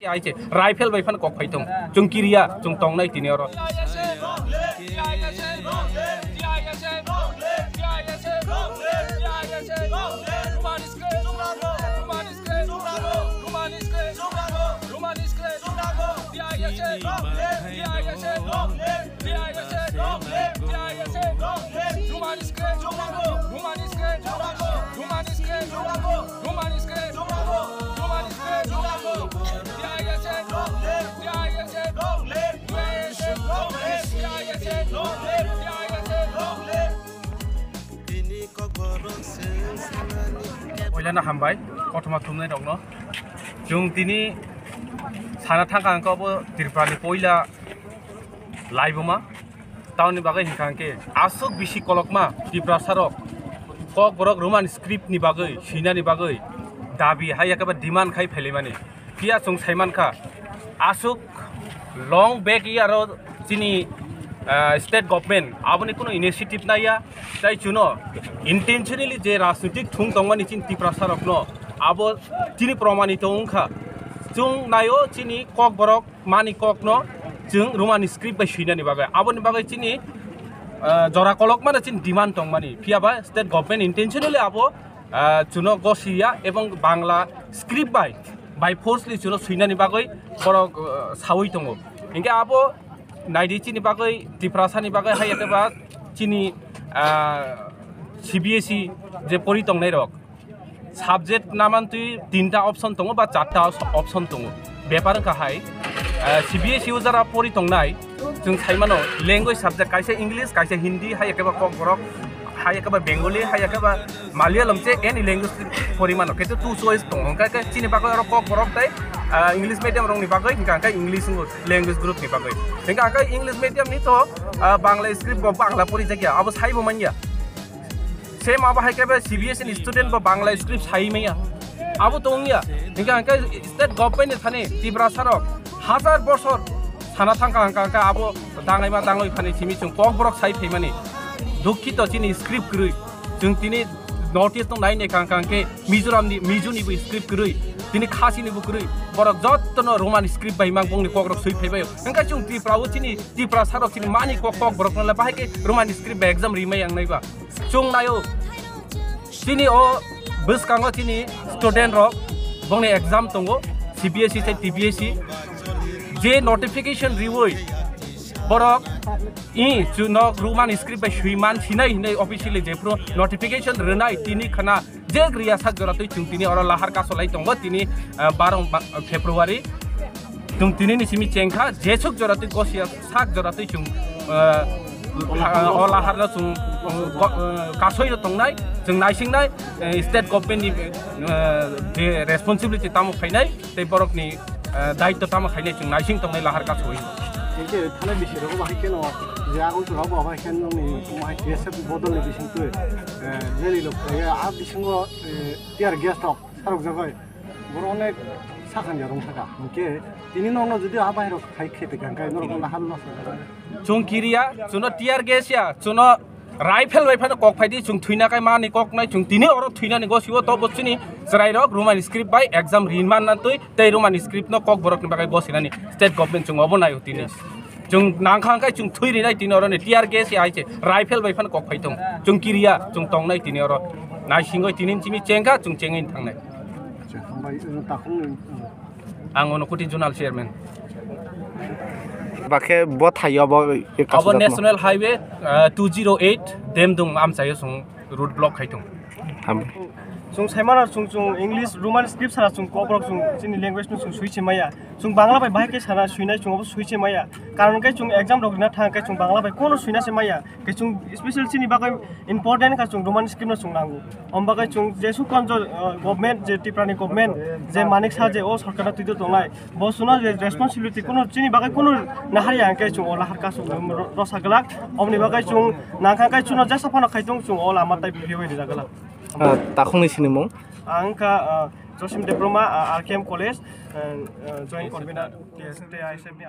आइचे rifle बाइफान कक फाइथं जों किरिया जों तंगनाय तिनि अर Oilana hambai kotoma thumnai dong no jung tini sana thangka angka bo tirprani poila laiboma tauni bagai hingkangke asuk bisi kolokma tipra sarok kok borok roman script ni bagai sina ni bagai dabi haya ka ba demand khai phelimani kia chung saiman kha asuk long back aro tini state government aboni kono initiative naya tai chuno intentionally je rajnitik thung tongmani chin tipra sarok no abo tini promanito ungkha chung nayo chini kok borok mani kok no chung roman script ba sina ni bagai aboni bagai chini jora kolok mana chin demand tongmani phiaba state government intentionally abo chuno gosia ebong bangla script by forcefully chuno sina ni bagai borok sawi tongo inge abo naidi chini bagai tiprasa ni bagai hayake ba chini CBSE je pori tongnai rok subject naman tui tinta option tongo ba charta option tongo bepar ka hai CBSE user pori tongnai jung saimano language subject kaise english kaise hindi hayake ba kok borok hayake ba bengali hayake ba malayalam che any language porimano ketu two choice tongo ka chini bagai ro kok borok tai English medium rong ni bagai hingka English language group ni bagai hingka English medium ni to Bangla script bo Bangla pori jagya abo sai bo manya same abo hai ke CBSE student bo Bangla script sai maya abo tongya hingka state government ni thane tibra sarok hazar boshor sana thangka hingka abo dangai ma dangoi phani chimi chung kok borok sai pheimani dukhito chini script grui chung tini notice tong nai ne kangka ke Mizoram ni Mizuni bo script grui tini khasi ni bukrui borok jotno roman script bai mang bongni kokrok sui pheibayo engka chung tipra chini tipra sarok chini mani kok borok la bahai ke roman script ba exam rimai ang naiba chung nayo chini o buskango chini student rok bongni exam tongo CBSE se TBSE je notification riwoi borok chuno roman script bai suiman sinai hinai officially jepro notification renai tini khana je griya sak jora tui chung tini ora lahar ka solai tongo tini 12 February chung tini ni simi chengkha je suk jora tui gosia sak jora tui chung ola har na chung kasoi tongnai chung naisingnai state government ni responsibility tamu khainai tei borok ni daitto tamu khainai chung naising tongnai lahar ka soi 이제 타는 비시라고 하겠노. 야구 들어가고 하겠노니 뭐 계속 보던 비신도 내리로 아 비신 거 디아르 게스트 사록 저거 뭐로네 사간 여동사가 이게 디니노노 যদি আবাই로 খাইখেতে গাঙ্গাই নরকম হামনো chung kiria chuno tiar gesia chuno rifle baifano kok phaidi chung thuina kai mani kok nai chung tini oro thuina ni gosibo to bochini Sirai rok roman script by exam rinman na tui tei roman script no kok borok ni bagai bosinani state government chung obonai utini chung nangkhang kai chung thui rinai tini oro ni tiar gas ya aiche rifle baifano kok phaitong chung kiria chung tongnai tini oro nai singoi tinin chimi chengka chung chengin thangnai ang Unakuti zonal chairman Bakhe bot hayo bo abo national highway 208 Damdum amsayo sung road block khaitung chung saimana chung English roman script sara chung kobrok chung chini language nu chung suiche maya chung bangla bai bahai ke sara suinai chung obo suiche maya karon kai chung exam rok na thang kai chung bangla bai kono suina se maya ke chung special chini bagai important ka chung roman script na chung nango omba kai chung jesu konjo government je tiprani government je manik sa je o sarkar tuido tongai bo suna je responsibility kono chini bagai kono nahari angkai chung ola har ka chung rosaglak omni bagai chung nangkha kai chung jasa phana khaitung chung ola matai biwei ni jagala তাখনি সিনেমং angka Josim Diploma RKM College joint convener TST ISF ni